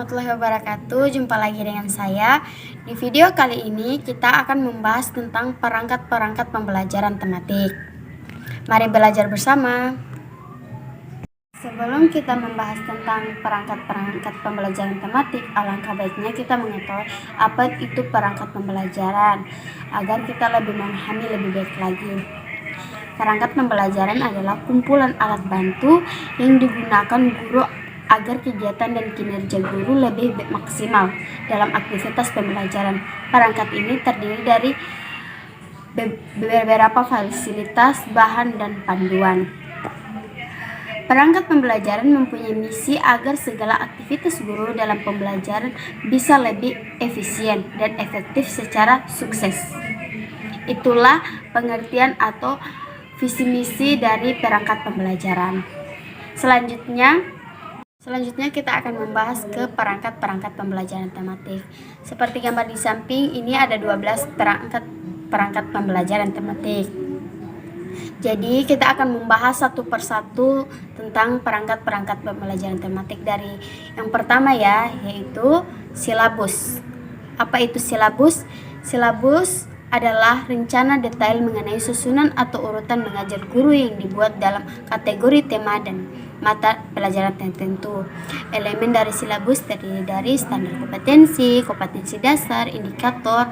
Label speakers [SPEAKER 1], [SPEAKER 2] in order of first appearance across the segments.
[SPEAKER 1] warahmatullahi wabarakatuh. Jumpa lagi dengan saya. Di video kali ini kita akan membahas tentang perangkat-perangkat pembelajaran tematik. Mari belajar bersama. Sebelum kita membahas tentang perangkat-perangkat pembelajaran tematik, alangkah baiknya kita mengetahui apa itu perangkat pembelajaran agar kita lebih memahami lebih baik lagi. Perangkat pembelajaran adalah kumpulan alat bantu yang digunakan guru agar kegiatan dan kinerja guru lebih maksimal dalam aktivitas pembelajaran. Perangkat ini terdiri dari beberapa fasilitas, bahan, dan panduan. Perangkat pembelajaran mempunyai misi agar segala aktivitas guru dalam pembelajaran bisa lebih efisien dan efektif secara sukses. Itulah pengertian atau visi misi dari perangkat pembelajaran. Selanjutnya kita akan membahas ke perangkat-perangkat pembelajaran tematik. Seperti gambar di samping, ini ada 12 perangkat pembelajaran tematik. Jadi kita akan membahas satu persatu tentang perangkat-perangkat pembelajaran tematik. Dari yang pertama yaitu silabus. Apa itu silabus? Silabus adalah rencana detail mengenai susunan atau urutan mengajar guru yang dibuat dalam kategori tema dan mata pelajaran tertentu. Elemen dari silabus terdiri dari standar kompetensi dasar, indikator,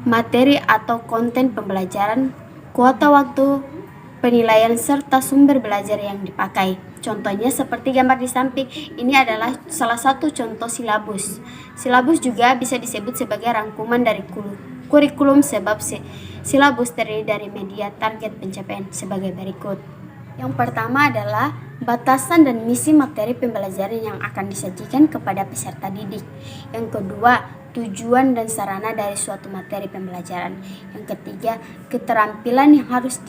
[SPEAKER 1] materi atau konten pembelajaran, kuota waktu, penilaian, serta sumber belajar yang dipakai. Contohnya seperti gambar di samping, ini adalah salah satu contoh silabus. Silabus juga bisa disebut sebagai rangkuman dari kurikulum sebab silabus terdiri dari media target pencapaian sebagai berikut. Yang pertama adalah batasan dan misi materi pembelajaran yang akan disajikan kepada peserta didik. Yang kedua, tujuan dan sarana dari suatu materi pembelajaran. Yang ketiga, keterampilan yang harus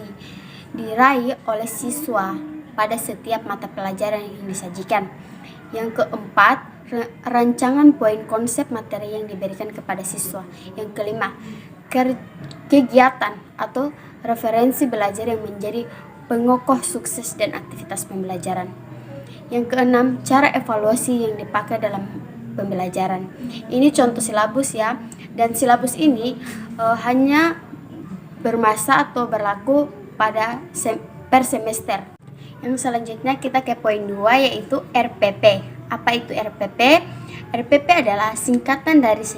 [SPEAKER 1] diraih oleh siswa pada setiap mata pelajaran yang disajikan. Yang keempat, rancangan poin konsep materi yang diberikan kepada siswa. Yang kelima, kegiatan atau referensi belajar yang menjadi pengokoh sukses dan aktivitas pembelajaran. Yang keenam, cara evaluasi yang dipakai dalam pembelajaran. Ini contoh silabus dan silabus ini hanya bermasa atau berlaku pada per semester. Yang selanjutnya kita ke poin 2 yaitu RPP. Apa itu RPP? RPP adalah singkatan dari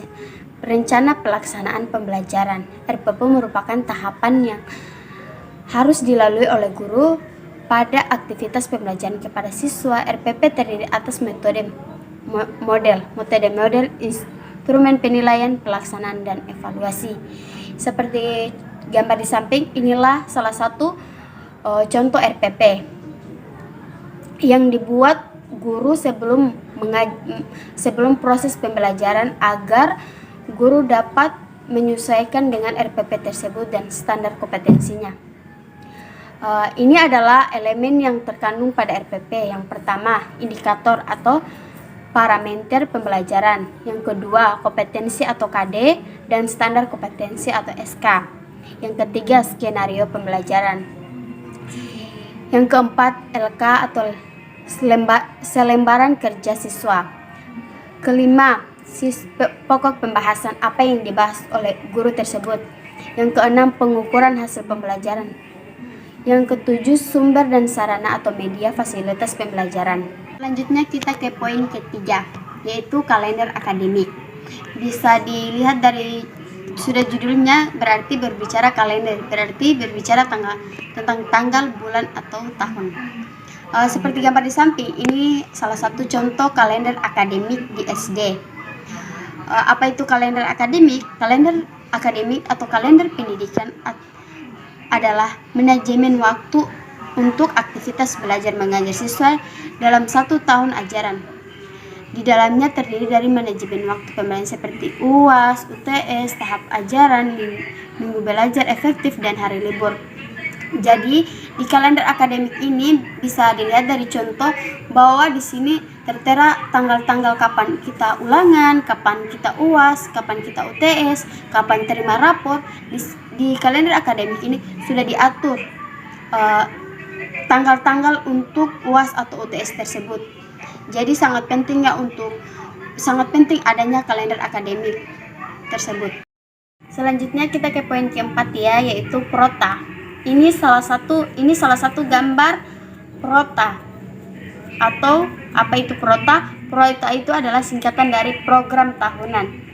[SPEAKER 1] rencana pelaksanaan pembelajaran. RPP merupakan tahapan yang harus dilalui oleh guru pada aktivitas pembelajaran kepada siswa. RPP terdiri atas metode model, instrumen penilaian, pelaksanaan, dan evaluasi. Seperti gambar di samping, inilah salah satu contoh RPP yang dibuat guru sebelum proses pembelajaran agar guru dapat menyesuaikan dengan RPP tersebut dan standar kompetensinya. Ini adalah elemen yang terkandung pada RPP. Yang pertama, indikator atau parameter pembelajaran. Yang kedua, kompetensi atau KD dan standar kompetensi atau SK. Yang ketiga, skenario pembelajaran. Yang keempat, LK atau selembaran kerja siswa. Kelima, pokok pembahasan apa yang dibahas oleh guru tersebut. Yang keenam, pengukuran hasil pembelajaran. Yang ketujuh, sumber dan sarana atau media fasilitas pembelajaran. Selanjutnya kita ke poin ketiga, yaitu kalender akademik. Bisa dilihat dari sudah judulnya, berarti berbicara kalender, berarti berbicara tentang tanggal, bulan, atau tahun. Seperti gambar di samping, ini salah satu contoh kalender akademik di SD. Apa itu kalender akademik? Kalender akademik atau kalender pendidikan adalah manajemen waktu untuk aktivitas belajar mengajar siswa dalam 1 tahun ajaran. Di dalamnya terdiri dari manajemen waktu pembelajaran seperti UAS, UTS, tahap ajaran, minggu belajar efektif, dan hari libur. Jadi di kalender akademik ini bisa dilihat dari contoh bahwa di sini tertera tanggal-tanggal kapan kita ulangan, kapan kita UAS, kapan kita UTS, kapan terima rapor. Di kalender akademik ini sudah diatur tanggal-tanggal untuk UAS atau UTS tersebut. Jadi sangat penting adanya kalender akademik tersebut. Selanjutnya kita ke poin keempat ya, yaitu prota. Ini salah satu gambar prota. Atau apa itu prota? Prota itu adalah singkatan dari program tahunan.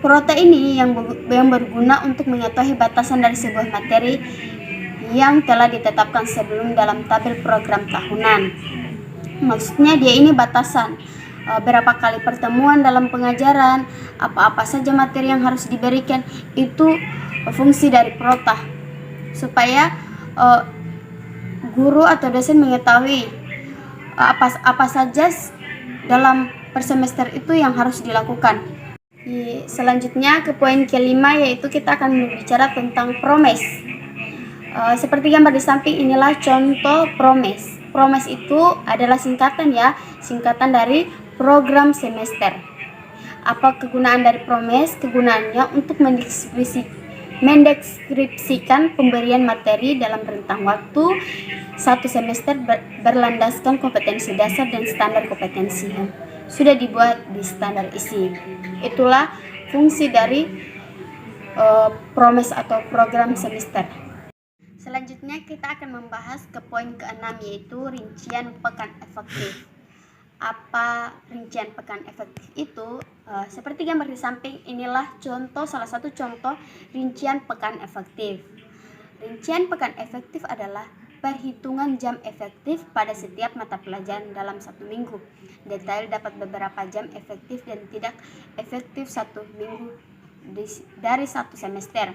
[SPEAKER 1] Prota ini yang berguna untuk mengetahui batasan dari sebuah materi yang telah ditetapkan sebelum dalam tabel program tahunan. Maksudnya dia ini batasan berapa kali pertemuan dalam pengajaran, apa-apa saja materi yang harus diberikan, itu fungsi dari prota, supaya guru atau dosen mengetahui apa saja dalam per semester itu yang harus dilakukan. Selanjutnya ke poin kelima, yaitu kita akan berbicara tentang promes. Seperti gambar di samping, inilah contoh promes. Promes itu adalah singkatan dari program semester. Apa kegunaan dari promes? Kegunaannya untuk mendeskripsikan pemberian materi dalam rentang waktu satu semester berlandaskan kompetensi dasar dan standar kompetensi yang sudah dibuat di standar isi. Itulah fungsi dari promes atau program semester. Selanjutnya kita akan membahas ke poin ke-6, yaitu rincian pekan efektif. Apa rincian pekan efektif itu? Seperti gambar di samping, inilah salah satu contoh rincian pekan efektif. Rincian pekan efektif adalah perhitungan jam efektif pada setiap mata pelajaran dalam satu minggu. Detail dapat beberapa jam efektif dan tidak efektif satu minggu dari satu semester.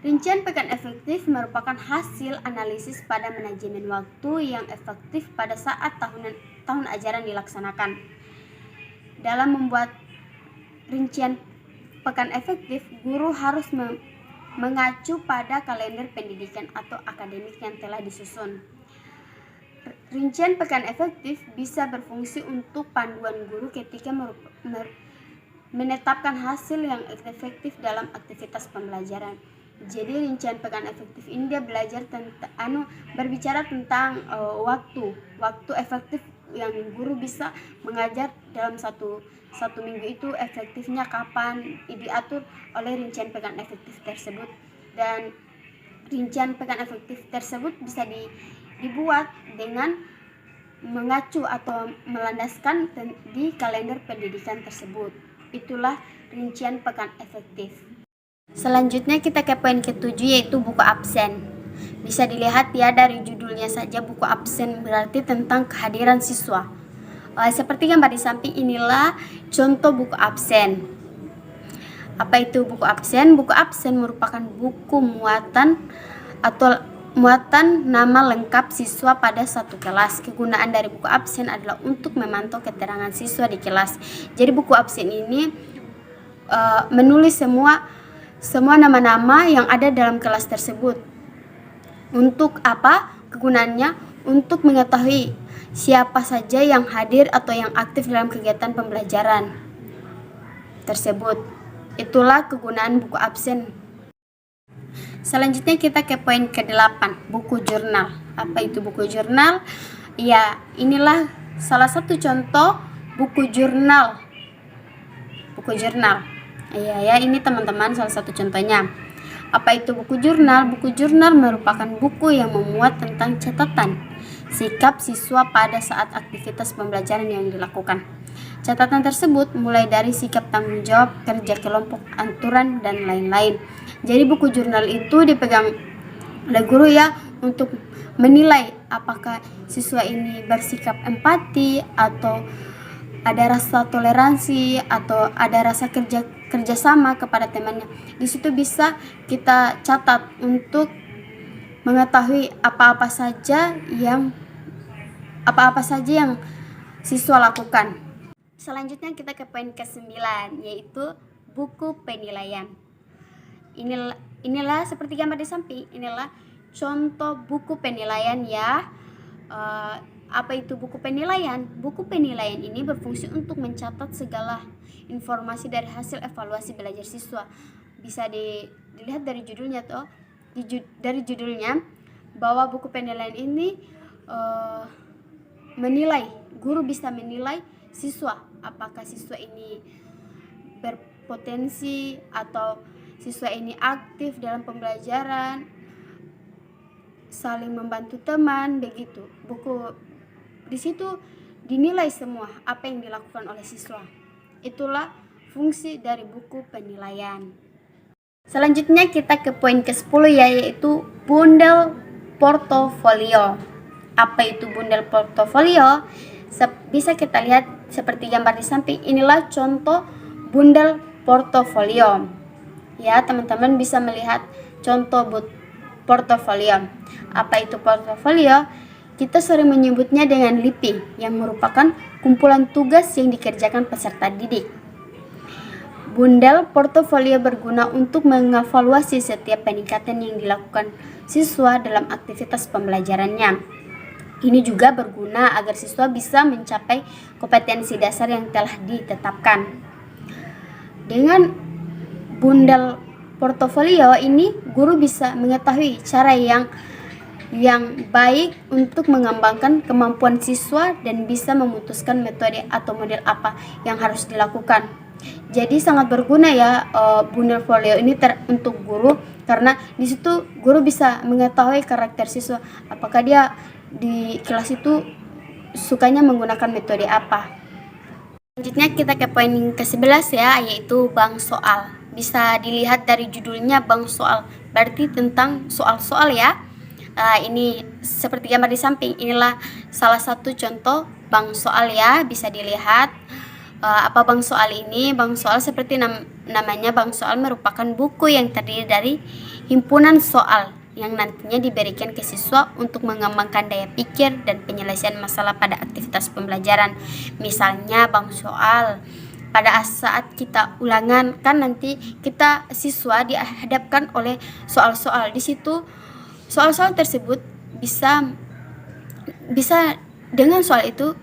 [SPEAKER 1] Rincian pekan efektif merupakan hasil analisis pada manajemen waktu yang efektif pada saat tahun ajaran dilaksanakan. Dalam membuat rincian pekan efektif, guru harus mengacu pada kalender pendidikan atau akademik yang telah disusun. Rincian pekan efektif bisa berfungsi untuk panduan guru ketika menetapkan hasil yang efektif dalam aktivitas pembelajaran. Jadi rincian pekan efektif ini dia belajar berbicara tentang waktu efektif yang guru bisa mengajar dalam satu minggu, itu efektifnya kapan, diatur oleh rincian pekan efektif tersebut. Dan rincian pekan efektif tersebut bisa dibuat dengan mengacu atau melandaskan di kalender pendidikan tersebut. Itulah rincian pekan efektif. Selanjutnya kita ke poin ke-7, yaitu buku absen. Bisa dilihat ya dari judulnya saja, buku absen berarti tentang kehadiran siswa. Seperti gambar di samping, inilah contoh buku absen. Apa itu buku absen? Buku absen merupakan buku muatan nama lengkap siswa pada satu kelas. Kegunaan dari buku absen adalah untuk memantau keterangan siswa di kelas. Jadi buku absen ini menulis semua nama-nama yang ada dalam kelas tersebut. Untuk apa? Kegunaannya untuk mengetahui siapa saja yang hadir atau yang aktif dalam kegiatan pembelajaran tersebut. Itulah kegunaan buku absen. Selanjutnya kita ke poin ke-8, buku jurnal. Apa itu buku jurnal? Ya, inilah salah satu contoh buku jurnal. Buku jurnal. Ya, ini teman-teman salah satu contohnya. Apa itu buku jurnal? Buku jurnal merupakan buku yang memuat tentang catatan sikap siswa pada saat aktivitas pembelajaran yang dilakukan. Catatan tersebut mulai dari sikap tanggung jawab, kerja kelompok, aturan, dan lain-lain. Jadi buku jurnal itu dipegang oleh guru ya untuk menilai apakah siswa ini bersikap empati atau ada rasa toleransi atau ada rasa kerjasama kepada temannya. Di situ bisa kita catat untuk mengetahui apa-apa saja yang siswa lakukan. Selanjutnya kita ke poin ke-9, yaitu buku penilaian. Inilah seperti gambar di samping, inilah contoh buku penilaian ya. Apa itu buku penilaian? Buku penilaian ini berfungsi untuk mencatat segala informasi dari hasil evaluasi belajar siswa. Bisa dilihat dari judulnya bahwa buku penilaian ini menilai, guru bisa menilai siswa, apakah siswa ini berpotensi atau siswa ini aktif dalam pembelajaran, saling membantu teman, begitu. Buku di situ dinilai semua apa yang dilakukan oleh siswa. Itulah fungsi dari buku penilaian. Selanjutnya kita ke poin ke-10 yaitu bundel portofolio. Apa itu bundel portofolio? Bisa kita lihat seperti gambar di samping. Inilah contoh bundel portofolio. Ya, teman-teman bisa melihat contoh portofolio. Apa itu portofolio? Kita sering menyebutnya dengan LIPI, yang merupakan kumpulan tugas yang dikerjakan peserta didik. Bundel portofolio berguna untuk mengevaluasi setiap peningkatan yang dilakukan siswa dalam aktivitas pembelajarannya. Ini juga berguna agar siswa bisa mencapai kompetensi dasar yang telah ditetapkan. Dengan bundel portofolio ini, guru bisa mengetahui cara yang baik untuk mengembangkan kemampuan siswa dan bisa memutuskan metode atau model apa yang harus dilakukan. Jadi sangat berguna ya bundel portofolio ini untuk guru, karena di situ guru bisa mengetahui karakter siswa, apakah dia di kelas itu sukanya menggunakan metode apa. Selanjutnya kita ke poin ke-11 ya, yaitu bank soal. Bisa dilihat dari judulnya bank soal, berarti tentang soal-soal ya. Ini seperti gambar di samping, inilah salah satu contoh bank soal ya, bisa dilihat. Apa bank soal ini? Bank soal seperti namanya, bank soal merupakan buku yang terdiri dari himpunan soal yang nantinya diberikan ke siswa untuk mengembangkan daya pikir dan penyelesaian masalah pada aktivitas pembelajaran. Misalnya bank soal pada saat kita ulangan, kan nanti kita siswa dihadapkan oleh soal-soal. Di situ soal-soal tersebut bisa dengan soal itu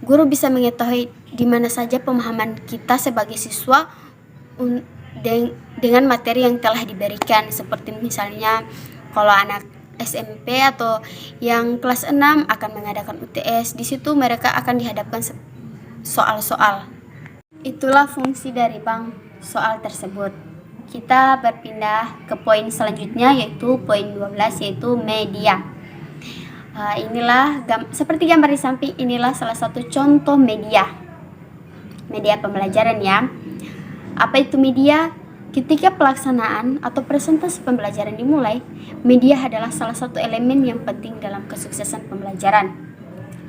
[SPEAKER 1] guru bisa mengetahui di mana saja pemahaman kita sebagai siswa dengan materi yang telah diberikan. Seperti misalnya kalau anak SMP atau yang kelas 6 akan mengadakan UTS, di situ mereka akan dihadapkan soal-soal. Itulah fungsi dari bank soal tersebut. Kita berpindah ke poin selanjutnya, yaitu poin 12, yaitu media. Inilah seperti gambar di samping, inilah salah satu contoh media pembelajaran ya. Apa itu media? Ketika pelaksanaan atau presentasi pembelajaran dimulai, media adalah salah satu elemen yang penting dalam kesuksesan pembelajaran.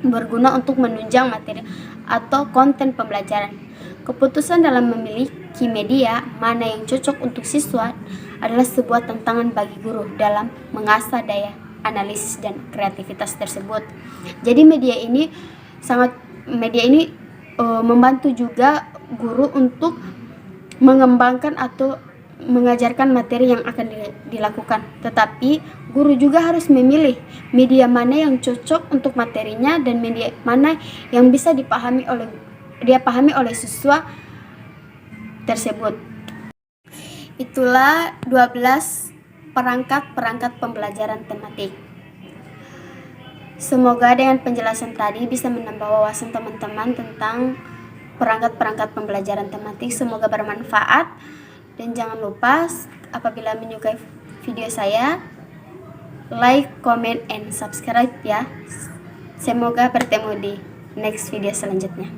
[SPEAKER 1] Berguna untuk menunjang materi atau konten pembelajaran. Keputusan dalam memiliki media mana yang cocok untuk siswa adalah sebuah tantangan bagi guru dalam mengasah daya analisis dan kreativitas tersebut. Jadi media ini membantu juga guru untuk mengembangkan atau mengajarkan materi yang akan dilakukan. Tetapi guru juga harus memilih media mana yang cocok untuk materinya dan media mana yang bisa dipahami oleh siswa tersebut. Itulah 12 perangkat pembelajaran tematik. Semoga dengan penjelasan tadi bisa menambah wawasan teman-teman tentang perangkat pembelajaran tematik. Semoga bermanfaat, dan jangan lupa apabila menyukai video saya, like, comment, and subscribe ya. Semoga bertemu di next video selanjutnya.